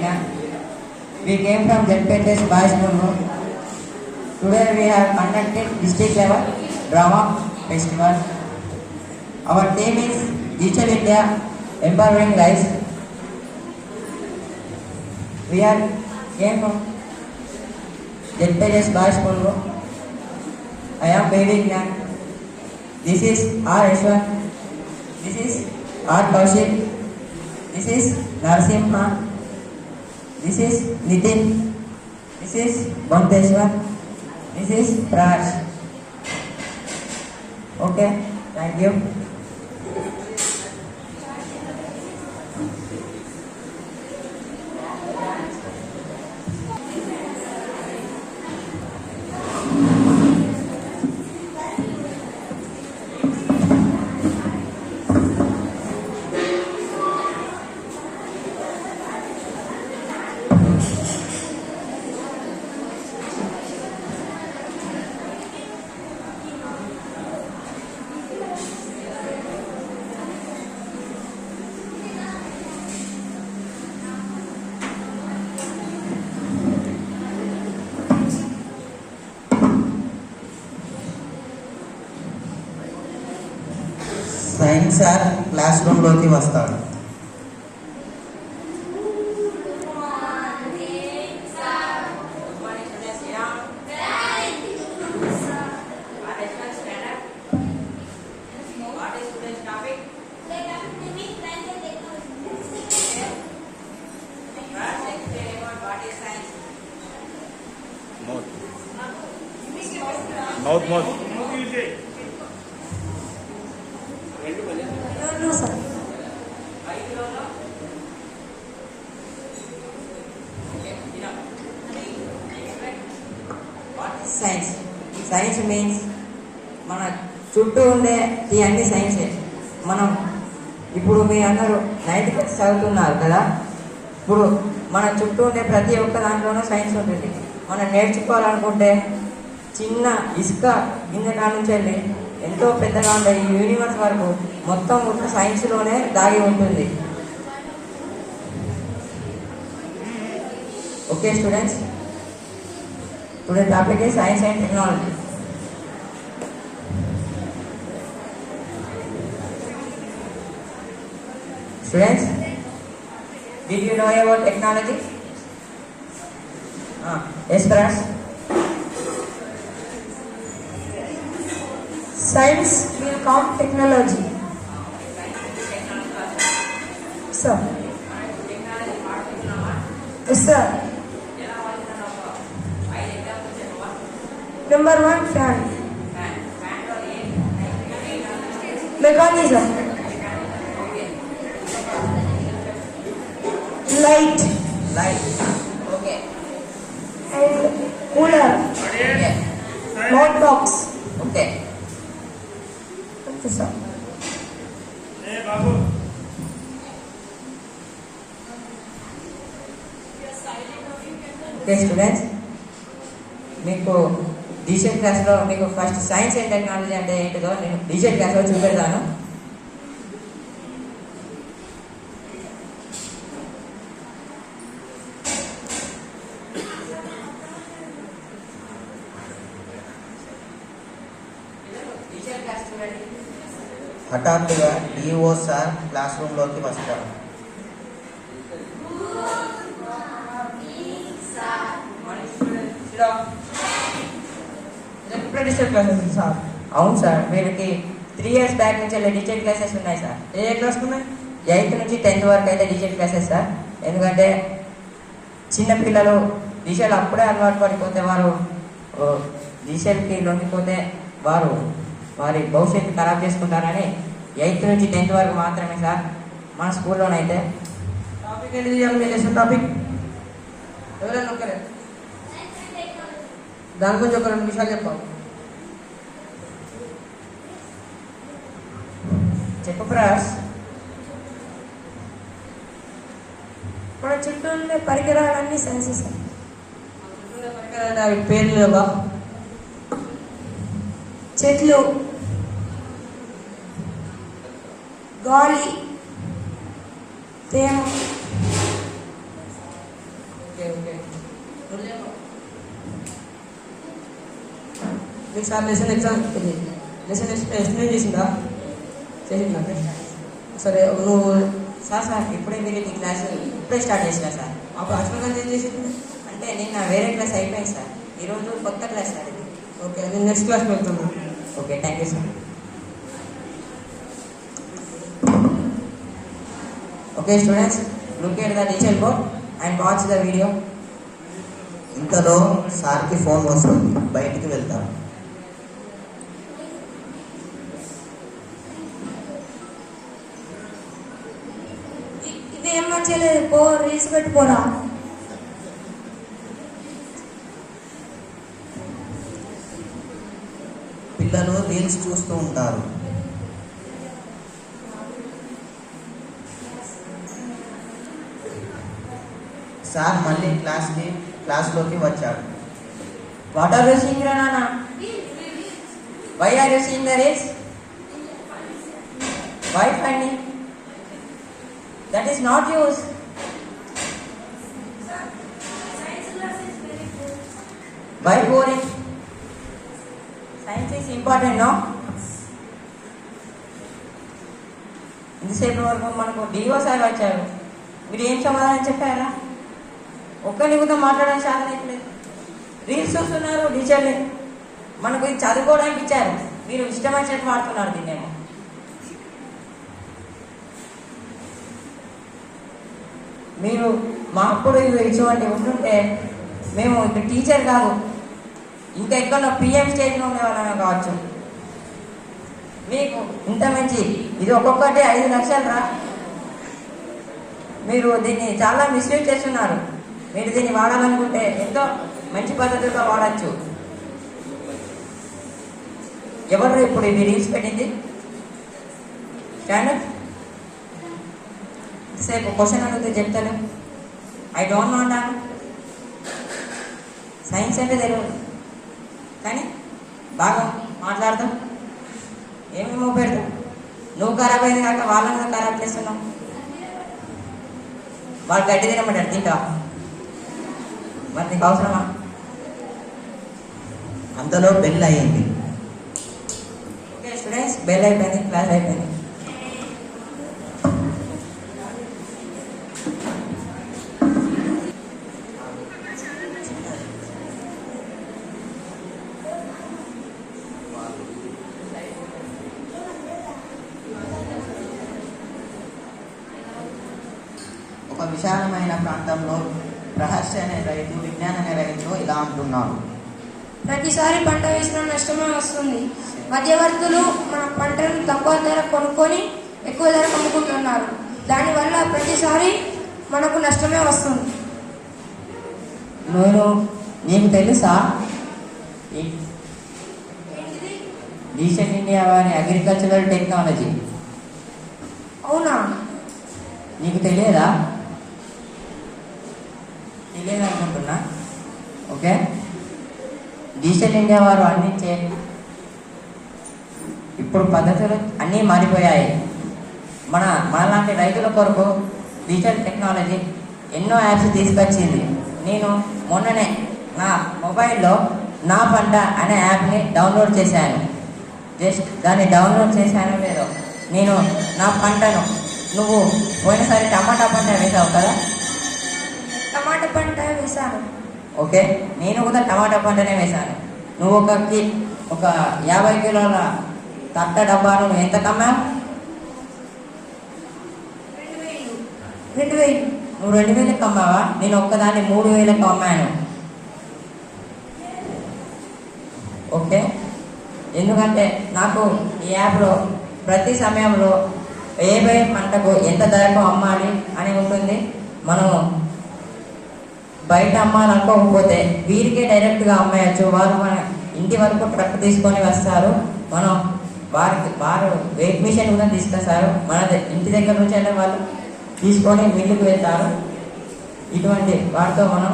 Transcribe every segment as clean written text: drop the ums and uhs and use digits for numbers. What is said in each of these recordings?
Vigna. We came from ZPHS Boys School. Today we have conducted district level drama festival. Our theme is Digital India Empowering Lives. We are came from ZPHS Boys School. I am Vigna. This is R. Ashwan. This is R. Kaushik. This is Narasimha. This is Nitin. This is Banteshwar. This is Prash. Okay, thank you. Science sir class రూమ్లోకి వస్తాడు. Mouth. No, sir. Science. Science means మన చుట్టూ ఉండే ఈ అన్ని సైన్సే. మనం ఇప్పుడు మీ అందరూ 9th క్లాస్ చదువుతున్నారు కదా, ఇప్పుడు మన చుట్టూ ఉండే ప్రతి ఒక్క దాంట్లోనూ సైన్స్ ఉంటుంది. మనం నేర్చుకోవాలనుకుంటే చిన్న ఇసుక గింజ నుంచి వెళ్ళి ఎంతో పెద్దగా ఉండే ఈ యూనివర్స్ వరకు మొత్తం ఉన్న సైన్స్లోనే దాగి ఉంటుంది. Okay students, today topic is science and technology. Students, did you know about technology? Yes, Prash. Science will come technology. Sir. Yes, sir. Number 1, fan. Mechanism. Light. Okay. And cooler. Okay. Hot box. Okay. Okay, sir. Okay, students, మీకు digital క్లాస్లో మీకు first science and technology అంటే ఏంటిదో నేను digital క్లాస్లో చూపెడతాను. హఠాత్తుగా DO sir class రూమ్లోకి వస్తాడు. Digital classes sir. అవును సార్, వీళ్ళకి 3 years బ్యాక్ నుంచి డిజిటల్ క్లాసెస్ ఉన్నాయి సార్. ఏ క్లాస్ ఉన్నాయి? 8th నుంచి 10th వరకు అయితే డిజిటల్ క్లాసెస్ సార్. ఎందుకంటే చిన్నపిల్లలు డిజిటల్ అప్పుడే అలవాటు పడిపోతే వారు డిజిటల్కి లొంగిపోతే వారు వారి భవిష్యత్తు ఖరాబ్ చేసుకుంటారని 8th నుంచి 10th వరకు మాత్రమే సార్ మన స్కూల్లోనైతే. టాపిక్ ఏంటిది? మీ లెసన్ టాపిక్ ఎవరైనా ఒక్కరే దాని గురించి ఒక 2 నిమిషాలు చెప్పాలి. చెప్పు ప్రాస్. మన చుట్టూ ఉండే పరికరాలన్నీ సైన్సెస్. పరికరాలు అవి పేర్లు లేవా? చెట్లు, గాలి, తేమ, ఓకే మీకు సార్ లెసన్ ఎగ్జామ్ ఇది లెసన్ ఎక్స్ప్లెయిన్ చేసిందా చేసిందా సరే నువ్వు సార్ ఇప్పుడే మీరు ఈ క్లాస్ ఇప్పుడే స్టార్ట్ చేసిన సార్. అప్పుడు అశ్వకాంత్ ఏం చేసింది? అంటే నిన్న వేరే క్లాస్ అయిపోయింది సార్. ఈరోజు కొత్త క్లాస్ సార్ ఇది. ఓకే నేను నెక్స్ట్ క్లాస్కి వెళ్తున్నాను. Okay thank you sir. Okay students, look at the teacher board and watch the video. ఇంతలో సార్కి ఫోన్ వస్తుంది, బయటికి వెళ్తాను. ఇది ఏం మంచిగా లేదు, పో రీల్స్ పెట్టుకోరా. పిల్లలు రీల్స్ చూస్తూ ఉంటారు. సార్ మళ్ళీ క్లాస్లోకి వచ్చాడు. What are you seeing, Nana? Why are you seeing the reels? Why funny? That is not use. Why boring? Science is important, no? ఇంతసేపు వరకు మనకు డిఓ సార్ వచ్చారు. మీరు ఏం సమాధానం చెప్పారా? ఒక్క నిమిషం మాట్లాడడం సాధన అయిపోలేదు. రీల్స్ చూస్తున్నారు టీచర్ని. మనకు ఇది చదువుకోవడానికి ఇచ్చారు, మీరు ఇష్టం వచ్చినట్టు వాడుతున్నారు దీన్నేమో. మీరు మాప్పుడు ఇటువంటి ఉంటుంటే మేము ఇక్కడ టీచర్ కాదు, ఇంకా ఎక్కడో పిఎం స్టేజ్లో ఉండేవాళ్ళమే కావచ్చు. మీకు ఇంత మంచి ఇది ఒక్కొక్కటి 5 లక్షలు రా. మీరు దీన్ని చాలా మిస్యూజ్ చేస్తున్నారు. మీరు దీన్ని వాడాలనుకుంటే ఎంతో మంచి పద్ధతిలో వాడచ్చు. ఎవరు ఇప్పుడు ఇది రీల్స్ పెట్టింది? స్టాండర్డ్ సేపు క్వశ్చన్ అడిగితే చెప్తాను. ఐ డోంట్ నో అంటాను. సైన్స్ అంటే తెలియదు కానీ బాగా మాట్లాడతాం, ఏమేమో పెడతాం. నువ్వు ఖరాబ్ అయింది కాక వాళ్ళని కూడా ఖరాబ్ చేస్తున్నావు. వాళ్ళు గడ్డి తినమంటారు, తింటావా? మరి నీకు అవసరమా? అంతలో బెల్ అయ్యింది. ఓకే స్టూడెంట్స్, బెల్ అయిపోయింది, క్లాస్ అయిపోయింది. ఒక విశాలమైన ప్రాంతంలో రహస్య అనే రైతు విజ్ఞాన అనే రైతు ఇలా అంటున్నాడు. ప్రతిసారి పంట వేసిన నష్టమే వస్తుంది. మధ్యవర్తులు మన పంటను తక్కువ ధర కొనుక్కొని ఎక్కువ ధరకు అమ్ముకుంటున్నారు. దానివల్ల ప్రతిసారి మనకు నష్టమే వస్తుంది. నీకు తెలుసా డిజిటల్ ఇండియా వారి అగ్రికల్చరల్ టెక్నాలజీ? అవునా? నీకు తెలియదా? తెలియదనుకుంటున్నా. ఓకే, డిజిటల్ ఇండియా వారు అందించే ఇప్పుడు పద్ధతులు అన్నీ మారిపోయాయి. మనలాంటి రైతుల కొరకు డిజిటల్ టెక్నాలజీ ఎన్నో యాప్స్ తీసుకొచ్చింది. నేను మొన్ననే నా మొబైల్లో నా పంట అనే యాప్ని డౌన్లోడ్ చేశాను. జస్ట్ దాన్ని డౌన్లోడ్ చేశానో లేదో, నేను నా పంటను, నువ్వు పోయినసారి టమాటా పంట వేసావు కదా? టమాటా పంట వేశాను. ఓకే, నేను కూడా టమాటా పంటనే వేశాను. నువ్వు ఒక 50 కిలోల తట్ట డబ్బాను నువ్వు ఎంత కమ్మావు? 2000. నువ్వు 2000కి అమ్మావా? నేను ఒక్కదాన్ని 3000కి అమ్మాను. ఓకే, ఎందుకంటే నాకు ఈ యాప్లో ప్రతి సమయంలో ఏ పంటకు ఎంత ధరకు అమ్మాలి అని ఉంటుంది. మనము బయట అమ్మాలనుకోకపోతే వీరికే డైరెక్ట్గా అమ్మేయచ్చు. వారు మన ఇంటి వరకు ట్రక్ తీసుకొని వస్తారు. మనం వారు వెయిట్ మిషన్ కూడా తీసుకొస్తారు. మన ఇంటి దగ్గర నుంచి అంటే వాళ్ళు తీసుకొని మిల్లుకు వెళ్తారు. ఇటువంటి వాటితో మనం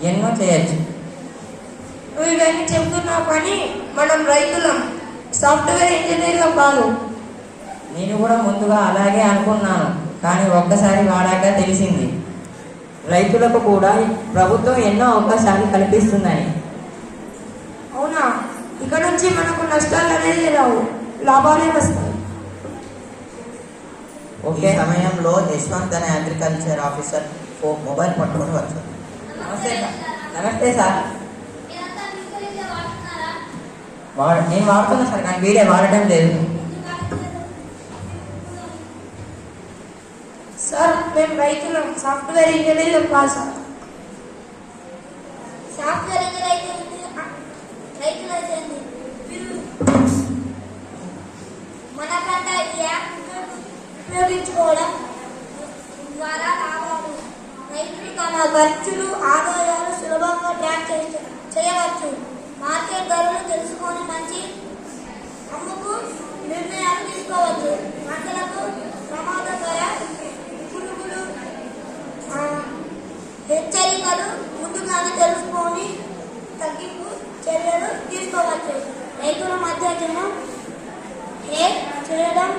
ఎన్నో చేయొచ్చు. నువ్వు ఇవన్నీ చెబుతున్నావు కానీ మనం రైతులం, సాఫ్ట్వేర్ ఇంజనీర్గా కాదు. నేను కూడా ముందుగా అలాగే అనుకున్నాను, కానీ ఒక్కసారి వాడాక తెలిసింది. రైతులకు కూడా ప్రభుత్వం ఎన్నో అవకాశాలు కల్పిస్తున్నాయి. అవునా, ఇక నుంచి మనకు నష్టాలు అనేది రావు, లాభాలే వస్తాయి. ఈ ఓకే, సమయంలో యశ్వంత్ అనే అగ్రికల్చర్ ఆఫీసర్ మొబైల్ పట్టుకొని వచ్చారు. నమస్తే సార్. నమస్తే సార్. నేను వాడుతున్నా సార్, కానీ వీడియో వాడటం లేదు. సార్, మేము రైతులం, సాఫ్ట్వేర్ ఇంజనీర్ కాదు సార్. సాఫ్ట్వేర్ ఇంజనీర్ అయితే రైతులు అయితే మనకంటే ఈ యాప్ ఉపయోగించుకోవడం ద్వారా లాభాలు. రైతులు తమ ఖర్చులు ఆదాయాలు సులభంగా ట్రాక్ చేయవచ్చు. మార్కెట్ ధరలు తెలుసుకొని మంచి అమ్ముకు నిర్ణయాలు తీసుకోవచ్చు. పంటలకు ప్రమాదకర పురుగులు హెచ్చరికలు ముందుగానే తెలుసుకొని తగ్గింపు చర్యలు తీసుకోవచ్చు. రైతుల మధ్య చేయడం,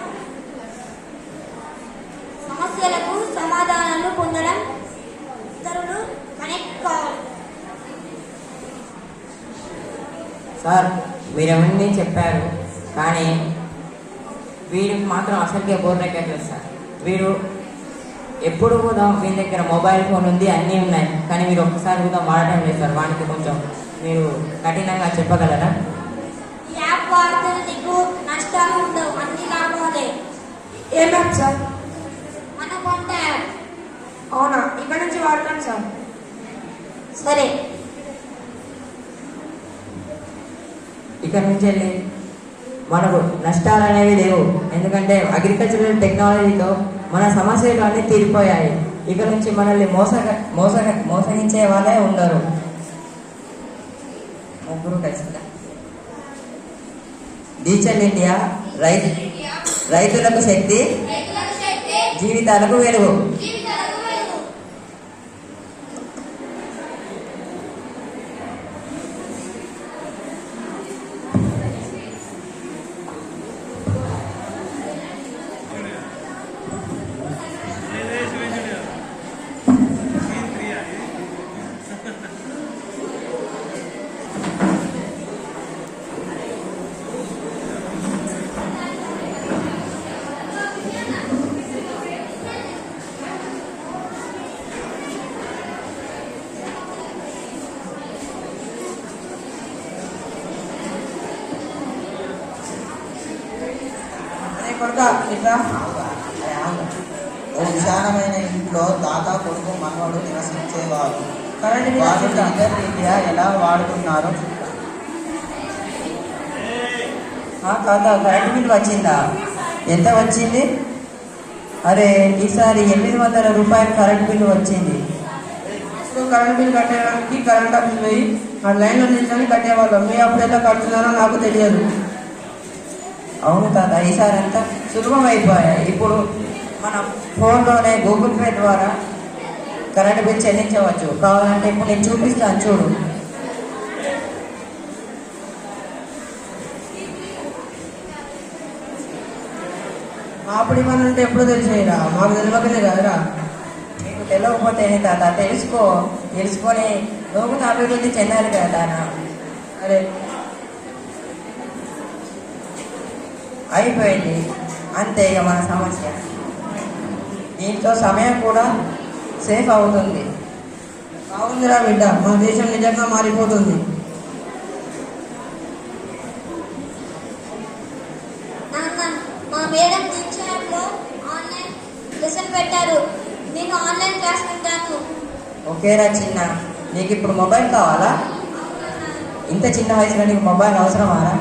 సమస్యలకు సమాధానాలు పొందడం, ఇతరులు కనెక్ట్ కావాలి. సార్, మీరేమన్నీ చెప్పారు, కానీ వీడికి మాత్రం అసలుకే బోర్రెక్కట్లేదు సార్. వీడు ఎప్పుడు కూడా వీని దగ్గర మొబైల్ ఫోన్ ఉంది, అన్నీ ఉన్నాయి, కానీ మీరు ఒక్కసారి కూడా వాడటం లేదు సార్. వానికి కొంచెం మీరు కఠినంగా చెప్పగలరా? ఈ యాప్ వాడితే నీకు నష్టాలు ఉండవు, అన్ని లాభాలే. ఏం యాప్ సార్? మన కొంట యాప్. అవునా, ఇక నుంచి వాడతాం సార్. సరే, ఇక నుంచి వెళ్ళి మనకు నష్టాలు అనేవి లేవు, ఎందుకంటే అగ్రికల్చరల్ టెక్నాలజీతో మన సమస్యలు అన్నీ తీరిపోయాయి. ఇక నుంచి మనల్ని మోసగించే వాళ్ళే ఉండరు. ముగ్గురు కలిసిందా? డిజిటల్ ఇండియా రైతులకు శక్తి, జీవితాలకు వెలుగు. ఇట్లా ఓ విశాలమైన ఇంట్లో తాత, కొడుకు, మనవడు నివసించేవారు. కరెంట్ బిల్ వారు వచ్చిందా? డిజిటల్ ఇండియా ఎలా వాడుతున్నారో తాత, కరెంట్ బిల్ వచ్చిందా? ఎంత వచ్చింది? అరే, ఈసారి 800 రూపాయలు కరెంట్ బిల్ వచ్చింది. ఇప్పుడు కరెంట్ బిల్ కట్టడానికి కరెంట్ ఆఫీస్ పోయి ఆ లైన్లో నిల్చొని కట్టేవాళ్ళం. మీ అప్పుడు ఎలా కడుతున్నారో నాకు తెలియదు. అవును తాత, ఈసారి అంతా సులభం అయిపోయాయి. ఇప్పుడు మన ఫోన్లోనే గూగుల్ పే ద్వారా కరెంట్ బిల్ చెల్లించవచ్చు. కావాలంటే ఇప్పుడు నేను చూపిస్తాను, చూడు. అప్పుడు ఇవన్నీ ఉంటే ఎప్పుడో తెలిసేయరా, మాకు తెలియకనే కదరా. నీకు తెలియకపోతేనే తాత, తెలుసుకొని నువ్వు కూడా అభివృద్ధి చెందాలి కదా తాత. అరే, అయిపోయింది అంతే ఇక మన సమస్య. దీంతో సమయం కూడా సేఫ్ అవుతుంది. బాగుందిరా బిడ్డ, మన దేశం నిజంగా మారిపోతుంది. నాన్న, మా మేడం దీక్షలో ఆన్లైన్ లెసన్ పెట్టారు. నేను ఆన్లైన్ క్లాస్ వింటాను. ఓకేరా చిన్న, నీకు ఇప్పుడు మొబైల్ కావాలా? ఇంత చిన్న వయసులో నీకు మొబైల్ అవసరమారా?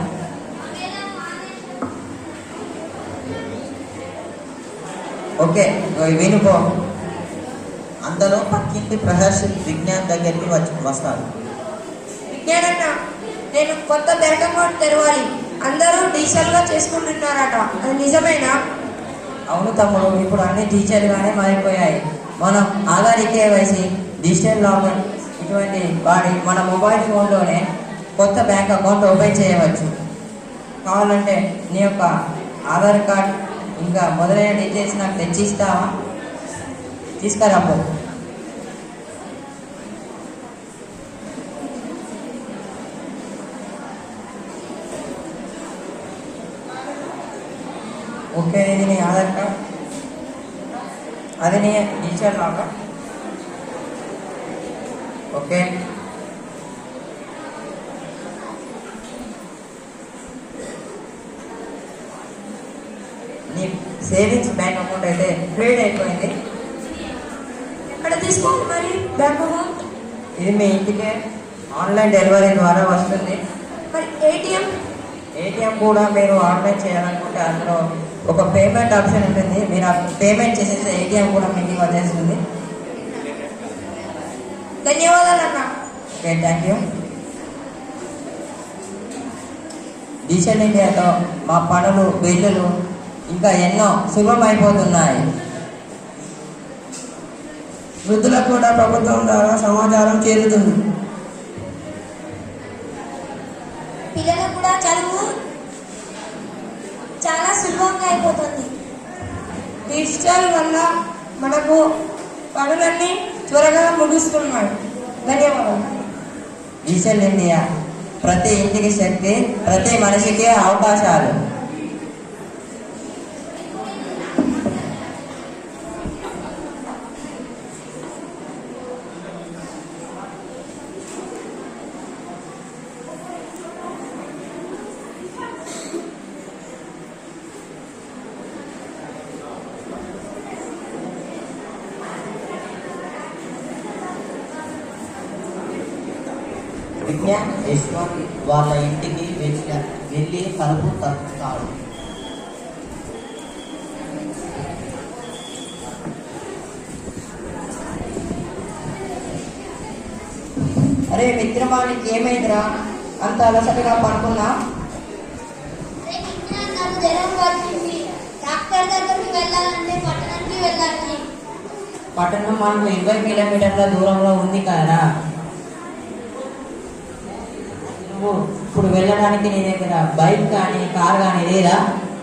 ఓకే, వినుకో. అంతలో పక్కింటి ప్రహర్ష్ విజ్ఞాన్ దగ్గరికి వస్తారు. విజ్ఞానన్న, నేను కొత్త బ్యాంక్ అకౌంట్ తెరవాలి. అందరూ డిజిటల్గా చేసుకుంటున్నారట, అది నిజమేనా? అవును తమ్ముడు, ఇప్పుడు అన్ని టీచర్గానే మారిపోయాయి. మనం ఆధార్ కేవైసీ, డిజిటల్ లాగిన్ ఇటువంటి వాడి మన మొబైల్ ఫోన్లోనే కొత్త బ్యాంక్ అకౌంట్ ఓపెన్ చేయవచ్చు. కావాలంటే నీ యొక్క ఆధార్ కార్డ్ ఇంకా మొదలైన డీటెయిల్స్ నాకు తెచ్చిస్తావా? తీసుకురాపో. ఓకే, ఇది నీ ఆధార్ కార్డ్, అది నీ టీచర్ లాగా. ఓకే, నీ సేవింగ్స్ బ్యాంక్ అకౌంట్ అయితే క్రియేట్ అయిపోయింది. ఎక్కడ తీసుకోవాలి మరి బ్యాంక్ అకౌంట్? ఇది మీ ఇంటికే ఆన్లైన్ డెలివరీ ద్వారా వస్తుంది. మరి ఏటీఎం? ఏటీఎం కూడా మీరు ఆన్లైన్ చేయాలనుకుంటే అందులో ఒక పేమెంట్ ఆప్షన్ ఉంటుంది. మీరు ఆ పేమెంట్ చేసేస్తే ఏటీఎం కూడా మీ ఇంటికి వచ్చేస్తుంది. ధన్యవాదాలు అన్న. Okay, thank you. డిజిటల్ ఇండియాతో మా పనులు, బిల్లులు ఇంకా ఎన్నో సులభమైపోతున్నాయి. వృద్ధులకు కూడా ప్రభుత్వం ద్వారా సమాచారం చేరుతుంది. పిల్లలకు కూడా చదువు చాలా సులభంగా అయిపోతుంది. డిజిటల్ వల్ల మనకు పనులన్నీ త్వరగా ముగుస్తున్నాయి. ధన్యవాదాలు. డిజిటల్ ఇండియా ప్రతి ఇంటికి శక్తి, ప్రతి మనిషికి అవకాశాలు. విజ్ఞాన్ యశ్వంత్ వాళ్ళ ఇంటికి వెళ్ళి తలుపు తట్టుతాడు. అరే మిత్రమానికి ఏమైందిరా, అంత అలసటగా పడుకున్నా? అరే విజ్ఞాన్, నాకు జ్వరం వచ్చింది. డాక్టర్ దగ్గరికి వెళ్ళాలంటే పట్టణానికి వెళ్ళాలి. పట్టణం మనకు 20 కిలోమీటర్ల దూరంలో ఉంది కదా. నువ్వు ఇప్పుడు వెళ్ళడానికి నీ దగ్గర బైక్ కానీ కార్ కానీ లేదా?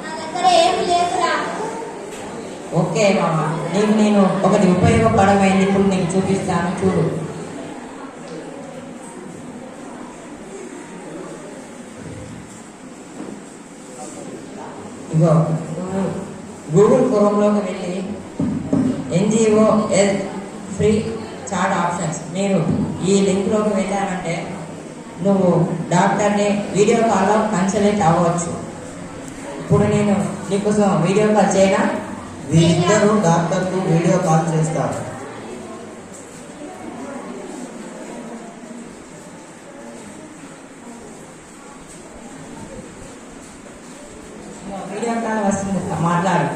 నా దగ్గర ఏమి లేదురా. ఓకే మామ, నీకు నేను ఒకటి ఉపయోగపడమైంది ఇప్పుడు నీకు చూపిస్తాను, చూడు. ఇగో, నువ్వు గూగుల్ క్రోమ్లోకి వెళ్ళి NGO health free chat options, మీరు ఈ లింక్లోకి వెళ్ళానంటే నువ్వు డాక్టర్ని వీడియో కాల్లో కన్సల్ట్ అవ్వచ్చు. ఇప్పుడు నేను నీకోసం వీడియో కాల్ చేయనా? వీరిద్దరూ డాక్టర్కు వీడియో కాల్ చేస్తారు. వీడియో కాల్ వస్తుంది, మాట్లాడు.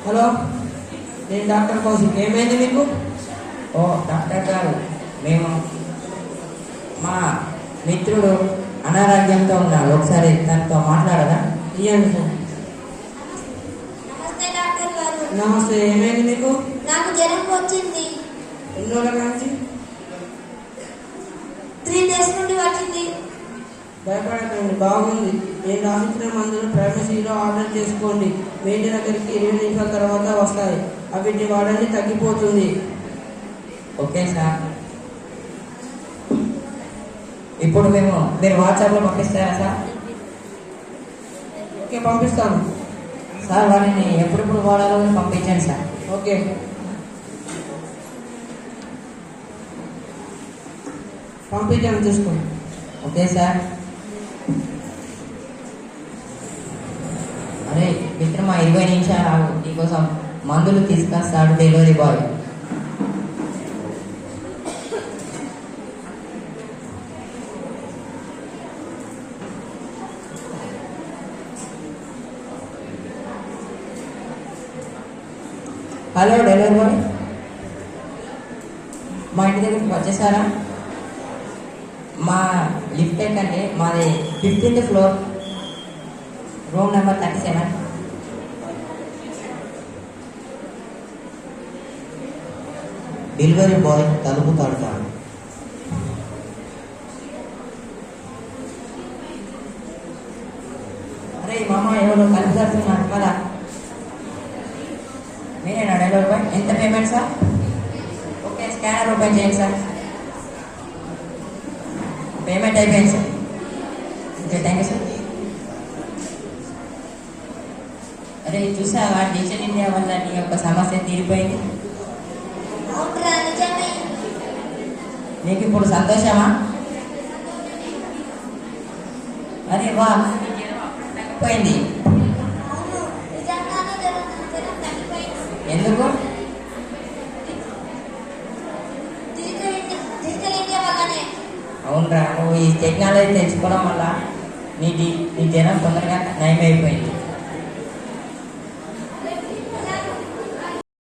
హలో, నేను డాక్టర్ కౌశిక్. ఏమైంది మీకు? ఓ డాక్టర్ గారు, మేము మా మిత్రుడు అనారోగ్యంతో ఉన్నాడు, ఒకసారి తనతో మాట్లాడదా? ఇవ్వండి సార్. నమస్తే డాక్టర్ గారు. నమస్తే, ఏమైంది మీకు? నాకు జ్వరం వచ్చింది. ఎన్ని రోజుల నుంచి? 3 days నుండి వచ్చింది. భయపడకండి, బాగుంది. నేను రాసించిన మందులు ఫార్మసీలో ఆర్డర్ చేసుకోండి. మీ ఇంటి దగ్గరికి 20 నిమిషాల తర్వాత వస్తాయి. అవిటి వాడండి, తగ్గిపోతుంది. Okay sir. ఇప్పుడు మీరు వాట్సాప్లో పంపిస్తారా సార్? ఓకే, పంపిస్తాను. సార్ వాటిని ఎప్పుడెప్పుడు వాడాలో పంపించండి సార్. ఓకే, పంపించాను, చూసుకోండి. Okay sir. అరే మిత్రమా, 20 నిమిషాలు ఆగు, నీకోసం మందులు తీసుకొస్తాడు delivery boy. Hello delivery boy, మా ఇంటి దగ్గరికి వచ్చేసారా? మా లిఫ్ట్ ఎక్కండి, మాది 15th floor, room number 37. Delivery boy తలుపు తడతాడు. ఎంత payment sir? Okay, scanner open చేయండి సార్. పేమెంట్ అయిపోయింది sir. Okay, thank you sir. అరే చూసావా, డిజిటల్ ఇండియా వల్ల నీ యొక్క సమస్య తీరిపోయింది. అవునురా, నిజమే. నీకు ఇప్పుడు సంతోషమా? అరే వా, పోయింది. అవును, నిజంగానే జ్వరం తగ్గిపోయింది. ఎందుకు? డిజిటల్ ఇండియా వల్లనే. అవునరా, నువ్వు ఈ టెక్నాలజీ తెచ్చుకోవడం వల్ల నీ జ్వరం తొందరగా నయమైపోయింది.